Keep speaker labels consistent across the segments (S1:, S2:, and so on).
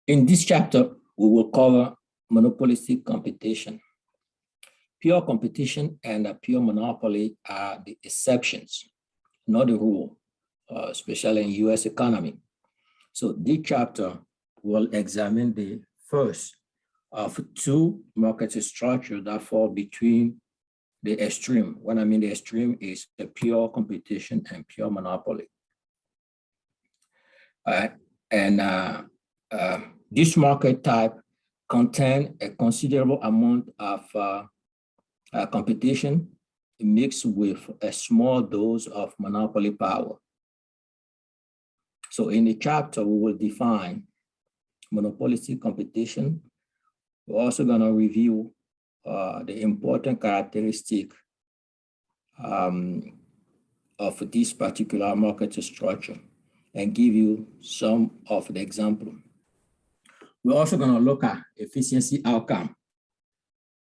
S1: In this chapter, we will cover monopolistic competition. Pure competition and a pure monopoly are the exceptions, not the rule, especially in US economy. So this chapter will examine the first of two market structures that fall between the extreme. When I mean the extreme is the pure competition and pure monopoly. This market type contains a considerable amount of competition mixed with a small dose of monopoly power. So in the chapter, we will define monopolistic competition. We're also going to review the important characteristic of this particular market structure and give you some of the example. We're also going to look at efficiency outcome,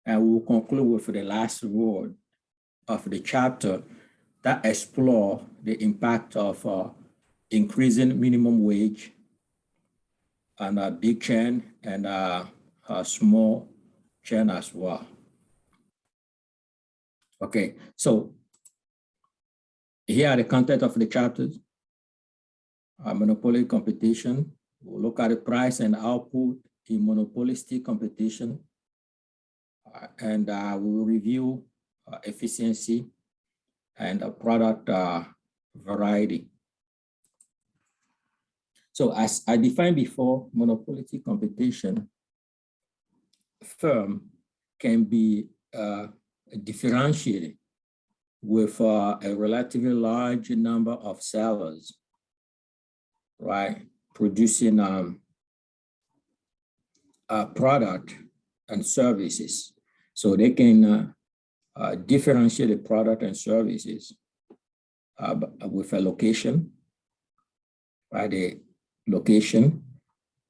S1: and we'll conclude with the last word of the chapter that explore the impact of increasing minimum wage and a big chain and a small chain as well. Okay, so here are the content of the chapters. Monopoly competition. We'll look at the price and output in monopolistic competition. And we will review efficiency and product variety. So as I defined before, monopolistic competition firm can be differentiated with a relatively large number of sellers, right? Producing a product and services. So they can differentiate the product and services with a location, right? The location,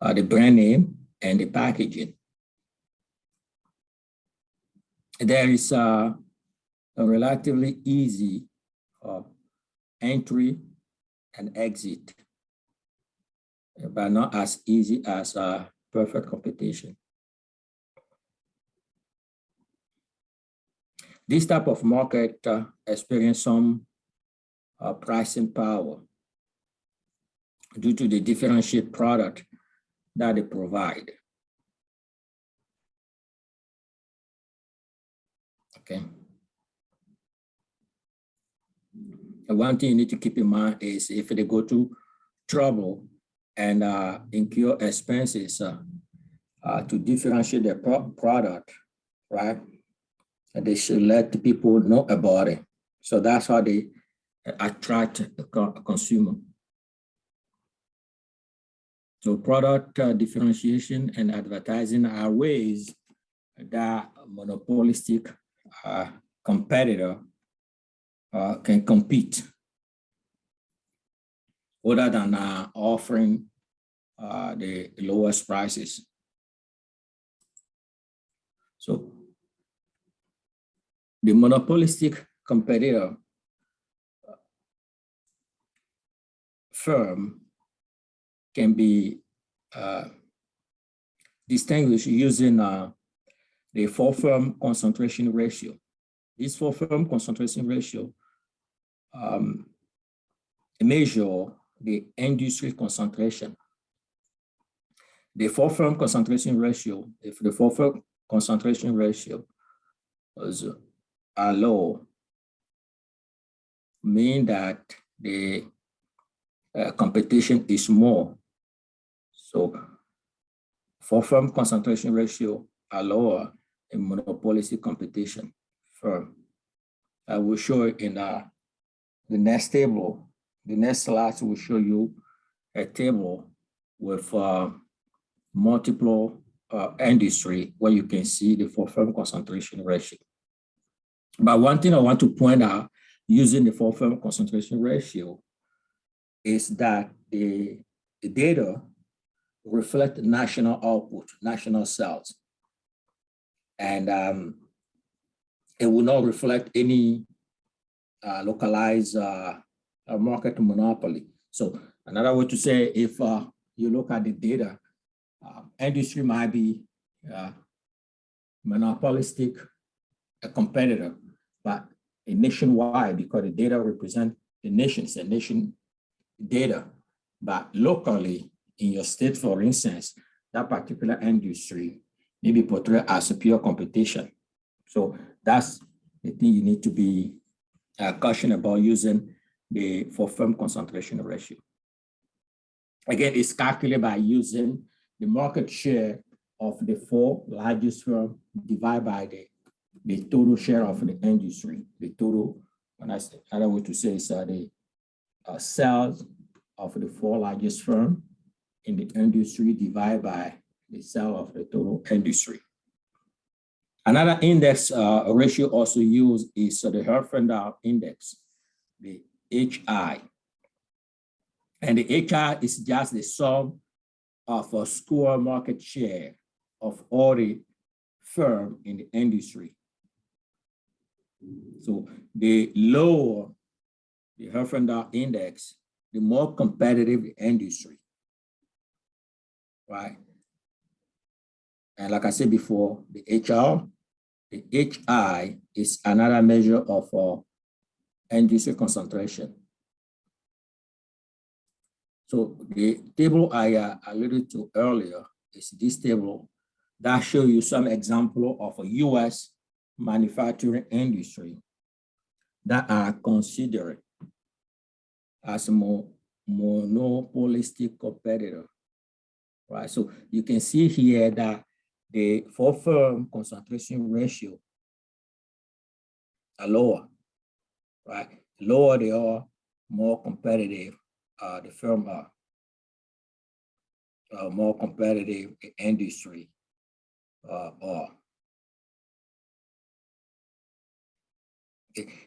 S1: the brand name, and the packaging. There is a relatively easy entry and exit, but not as easy as perfect competition. This type of market experience some pricing power due to the differentiated product that they provide. Okay. And one thing you need to keep in mind is if they go to trouble and incur expenses to differentiate their product, right? And they should let the people know about it. So that's how they attract a consumer. So product differentiation and advertising are ways that monopolistic competitor can compete other than offering the lowest prices. So the monopolistic competitor firm can be distinguished using the four-firm concentration ratio. This four-firm concentration ratio measure the industry concentration. The four-firm concentration ratio, if the four-firm concentration ratio is low, mean that the competition is more. So four-firm concentration ratio are lower in monopolistic competition firm. I will show it in the next table. The next slide will show you a table with multiple industry where you can see the four-firm concentration ratio. But one thing I want to point out using the four-firm concentration ratio is that the data reflect national output, national sales. And it will not reflect any localized market monopoly. So another way to say, if you look at the data industry might be monopolistic, a competitor, but a nationwide, because the data represent the nations, the nation data. But locally, in your state, for instance, that particular industry may be portrayed as a pure competition. So that's the thing you need to be cautioned about using the for-firm concentration ratio. Again, it's calculated by using the market share of the 4 largest firms divided by the total share of the industry. The total, when I say, another way to say is the sales of the 4 largest firms in the industry divided by the sale of the total industry. Another index ratio also used is the Herfindahl index, the HI. And the HI is just the sum of a score market share of all the firms in the industry. So the lower the Herfindahl index, the more competitive the industry, right? And like I said before, the HR, the HI is another measure of industry concentration. So the table I alluded to earlier is this table that shows you some example of a US manufacturing industry that are considered as a monopolistic competitor, right? So you can see here that the for-firm concentration ratio are lower, right? Lower they are, more competitive the firm are, more competitive the industry are.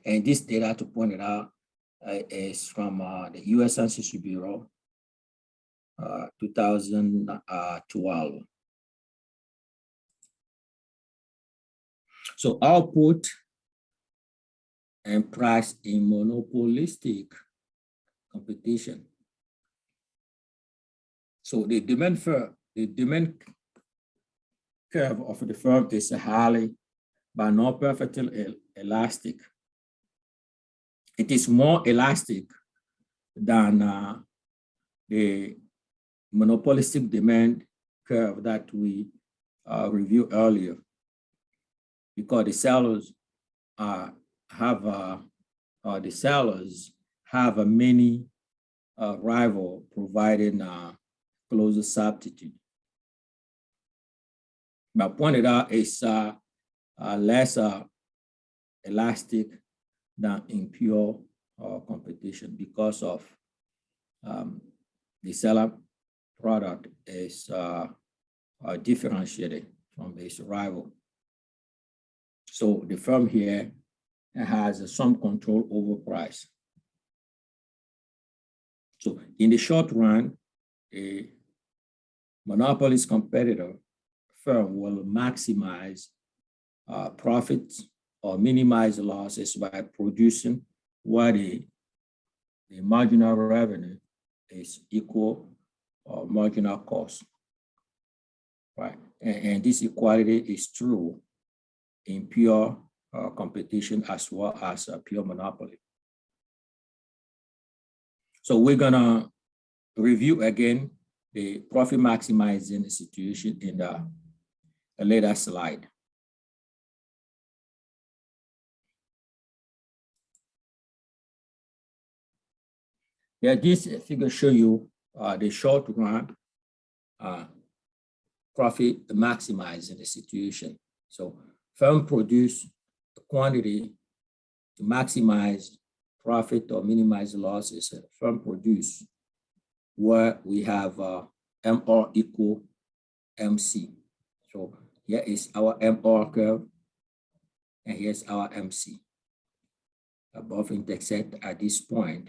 S1: And this data, to point it out, is from the U.S. Census Bureau, 2012. So output and price in monopolistic competition. So the demand curve of the firm is highly, but not perfectly elastic. It is more elastic than the monopolistic demand curve that we reviewed earlier, because the sellers have many rival providing closer substitute. But pointed out is less elastic than in pure competition, because of the seller product is differentiated from its rival. So the firm here has some control over price. So in the short run, a monopolist competitor firm will maximize profits or minimize losses by producing what the marginal revenue is equal or marginal cost, right? And this equality is true in pure competition as well as a pure monopoly. So we're gonna review again the profit maximizing situation in the later slide. Yeah, this figure show you the short run profit maximizing the situation. So firm produce the quantity to maximize profit or minimize losses. Firm produce where we have MR equal MC. So here is our MR curve, and here's our MC. Both intersect at this point,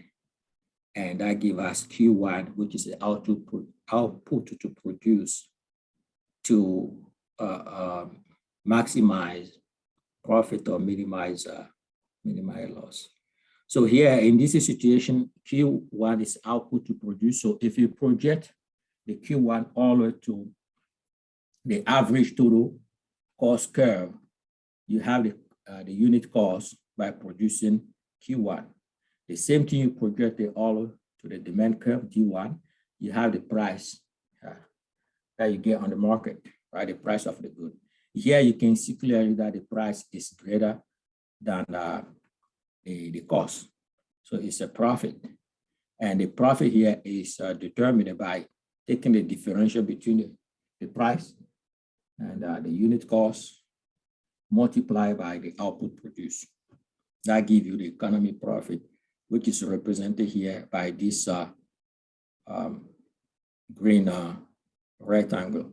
S1: and that gives us Q1, which is the output to produce to maximize profit or minimize loss. So here in this situation, Q1 is output to produce. So if you project the Q1 all the way to the average total cost curve, you have the unit cost by producing Q1. The same thing, you project it all to the demand curve, D1, you have the price that you get on the market, right? The price of the good. Here you can see clearly that the price is greater than the cost. So it's a profit. And the profit here is determined by taking the differential between the price and the unit cost multiplied by the output produced. That gives you the economic profit, which is represented here by this green rectangle.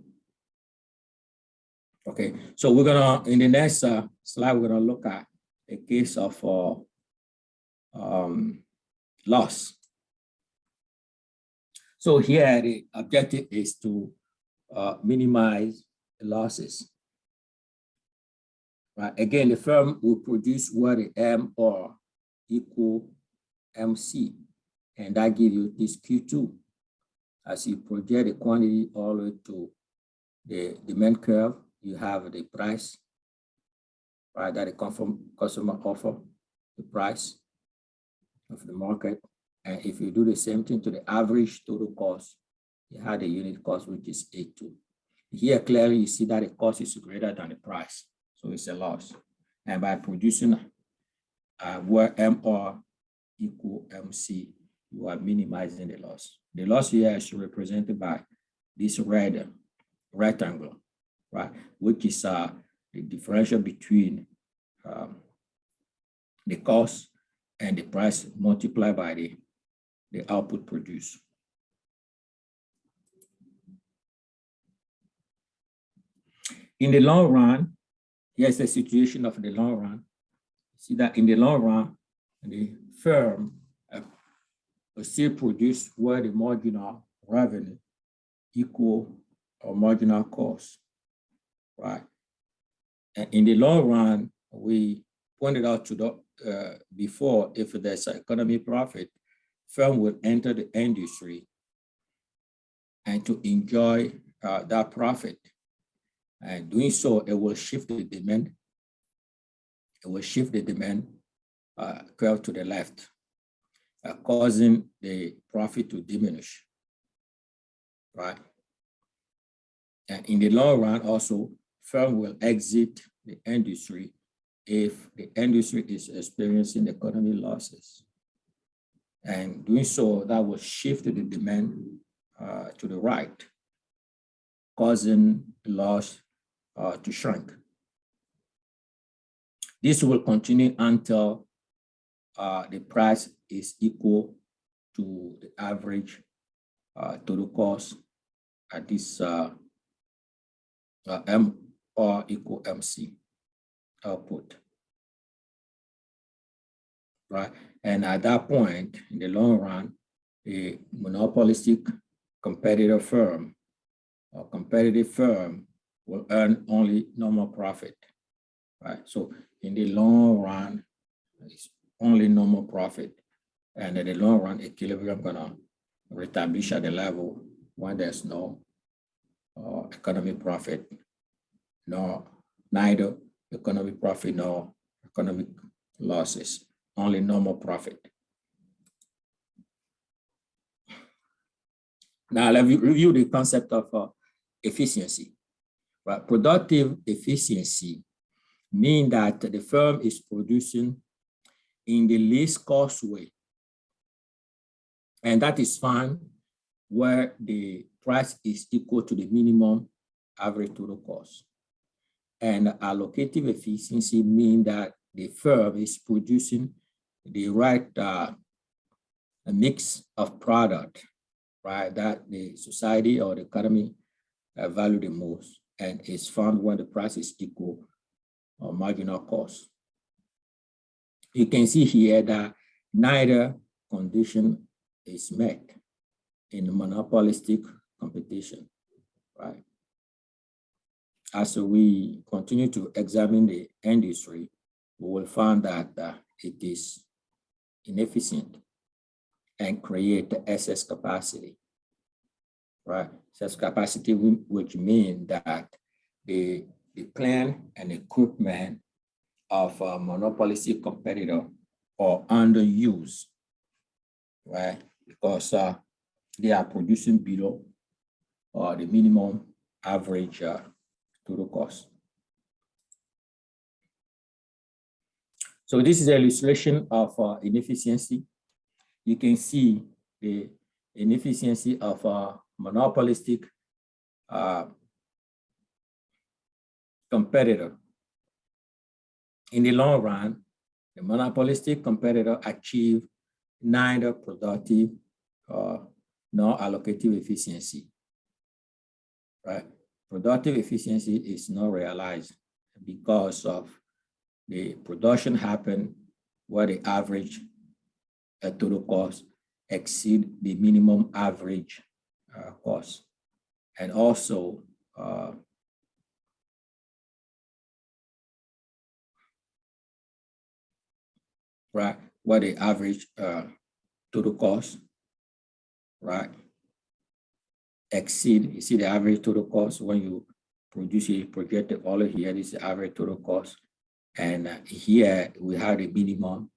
S1: Okay, so we're gonna, in the next slide, we're gonna look at a case of loss. So here the objective is to minimize losses. Right. Again, the firm will produce what the M or equal MC, and that gives you this Q2. As you project the quantity all the way to the demand curve, you have the price, right, that the customer offer, the price of the market. And if you do the same thing to the average total cost, you have the unit cost, which is A2. Here, clearly, you see that the cost is greater than the price. So it's a loss. And by producing where MR equal MC, you are minimizing the loss. The loss here is represented by this red rectangle, right? Which is the differential between the cost and the price multiplied by the output produced. In the long run, here's the situation of the long run. See that in the long run, the firm will still produce where the marginal revenue equal or marginal cost, right? And in the long run, we pointed out to the before, if there's an economy profit, firm will enter the industry and to enjoy that profit. And doing so, it will shift the demand. It will shift the demand curve to the left, causing the profit to diminish, right? And in the long run, also, firm will exit the industry if the industry is experiencing economic losses. And doing so, that will shift the demand to the right, causing the loss to shrink. This will continue until the price is equal to the average total cost at this M or equal MC output, right? And at that point, in the long run, a monopolistic competitive firm or competitive firm will earn only normal profit, right? So in the long run, it's only normal profit. And in the long run, equilibrium gonna reestablish at the level when there's no economic profit, neither economic profit nor economic losses, only normal profit. Now let me review the concept of efficiency. Right? Productive efficiency means that the firm is producing in the least cost way. And that is found where the price is equal to the minimum average total cost. And allocative efficiency means that the firm is producing the right mix of product, right, that the society or the economy value the most, and is found when the price is equal or marginal cost. You can see here that neither condition is met in monopolistic competition, right? As we continue to examine the industry, we will find that it is inefficient and create excess capacity, right? Excess capacity, which means that the plant and equipment of a monopolistic competitor are underused, right? Because they are producing below the minimum average total cost. So this is an illustration of inefficiency. You can see the inefficiency of a monopolistic competitor. In the long run, the monopolistic competitor achieve neither productive nor allocative efficiency, right? Productive efficiency is not realized because of the production happen where the average total cost exceed the minimum average cost. And also, right, where the average total cost, right, exceed, you see the average total cost when you produce a projected value here, this is the average total cost. And here we have the minimum,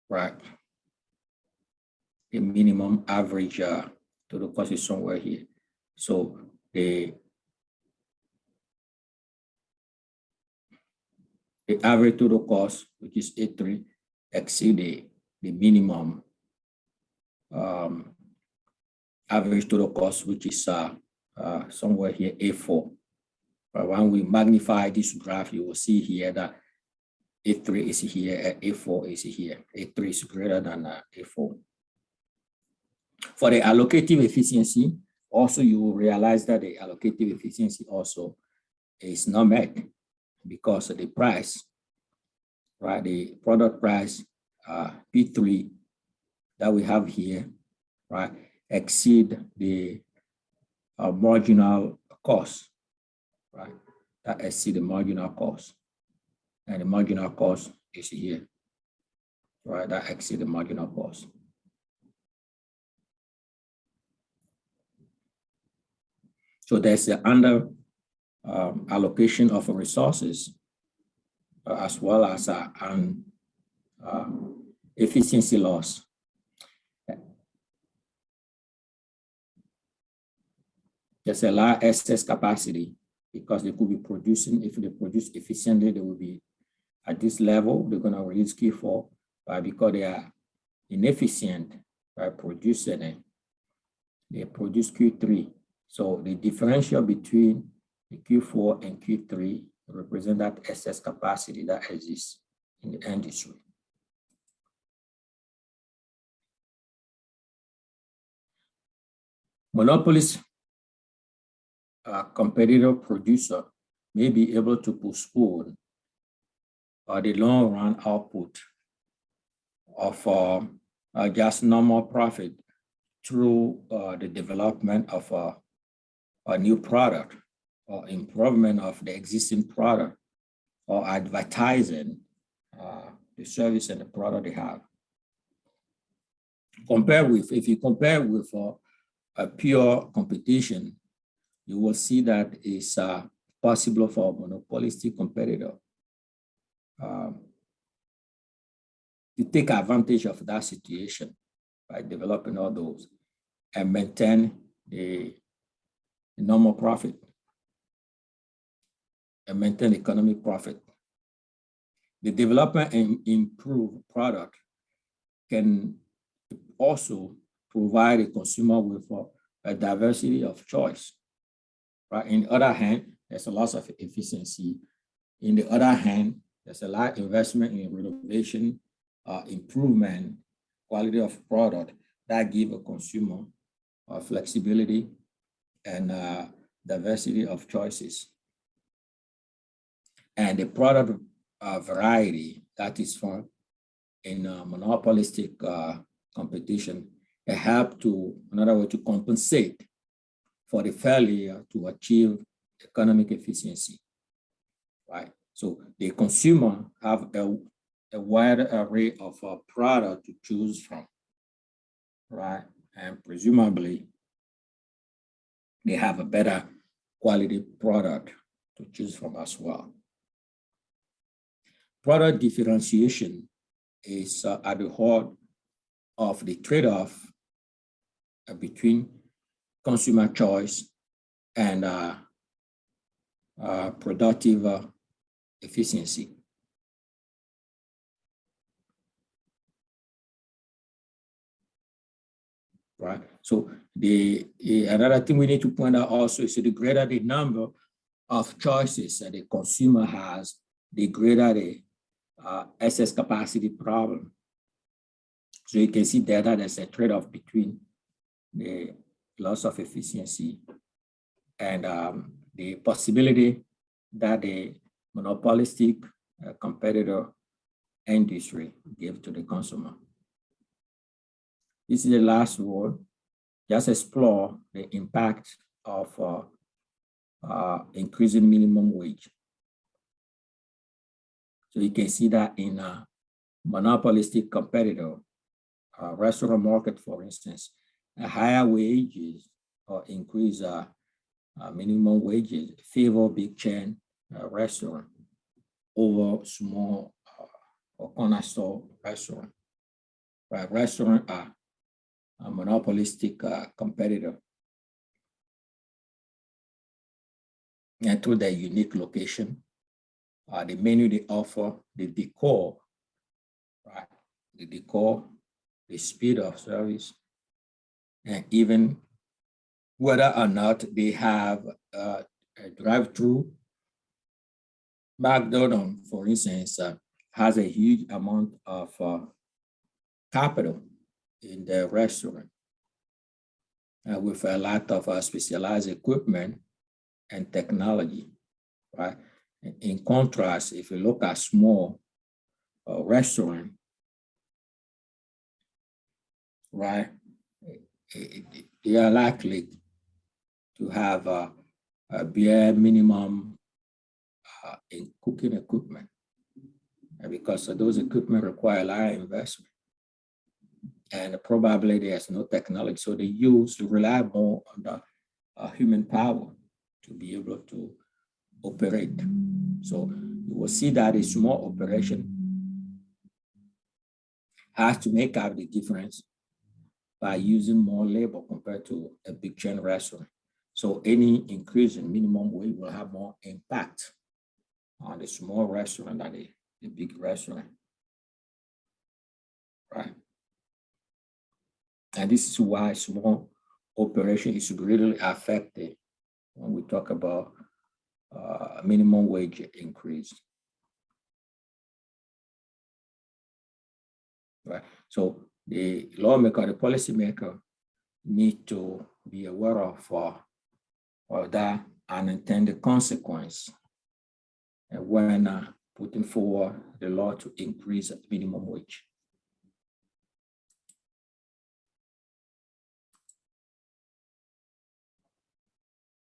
S1: right? The minimum average total cost is somewhere here. So the average total cost, which is A3, exceed the minimum average total cost, which is somewhere here, A4. But when we magnify this graph, you will see here that A3 is here and A4 is here. A3 is greater than A4. For the allocative efficiency, also you will realize that the allocative efficiency also is not met because of the price, right? The product price P3 that we have here, right, exceed the marginal cost, right? That exceed the marginal cost, and the marginal cost is here, right? That exceed the marginal cost. So there's the under allocation of resources as well as an efficiency loss. There's a lot of excess capacity because they could be producing, if they produce efficiently, they will be at this level, they're going to release Q4, but because they are inefficient by producing it, they produce Q3. So the differential between the Q4 and Q3 represent that excess capacity that exists in the industry. Monopolist competitor producer may be able to postpone the long run output of just normal profit through the development of a new product or improvement of the existing product or advertising the service and the product they have. If you compare with a pure competition, you will see that it's possible for a monopolistic competitor to take advantage of that situation by developing all those and maintain the normal profit and maintain economic profit. The development and improved product can also provide a consumer with a diversity of choice. Right? In the other hand, there's a loss of efficiency. In the other hand, there's a lot of investment in renovation, improvement, quality of product that give a consumer flexibility and diversity of choices. And the product variety that is found in monopolistic competition, it help to, in other words, to compensate for the failure to achieve economic efficiency, right? So the consumer have a wide array of product to choose from, right? And presumably, they have a better quality product to choose from as well. Product differentiation is at the heart of the trade-off between consumer choice and productive efficiency. Right. So another thing we need to point out also is the greater the number of choices that the consumer has, the greater the excess capacity problem. So you can see there that there's a trade-off between the loss of efficiency and the possibility that the monopolistic competitor industry give to the consumer. This is the last word. Just explore the impact of increasing minimum wage. So you can see that in a monopolistic competitor, restaurant market, for instance, higher wages or increase minimum wages favor big chain restaurant over small or corner store restaurant. Right, restaurant are a monopolistic competitor, and through their unique location, the menu they offer, the decor, right? The decor, the speed of service, and even whether or not they have a drive-through. McDonald's, for instance, has a huge amount of capital in the restaurant with a lot of specialized equipment and technology, right? In contrast, if you look at small restaurant, right, they are likely to have a bare minimum in cooking equipment, because those equipment require a lot of investment. And probably there's no technology, so they rely more on the human power to be able to operate. So you will see that a small operation has to make up the difference by using more labor compared to a big chain restaurant. So any increase in minimum wage will have more impact on the small restaurant than the big restaurant, right? And this is why small operation is greatly affected when we talk about minimum wage increase. Right. So the lawmaker, the policymaker, need to be aware of that unintended consequence when putting forward the law to increase minimum wage.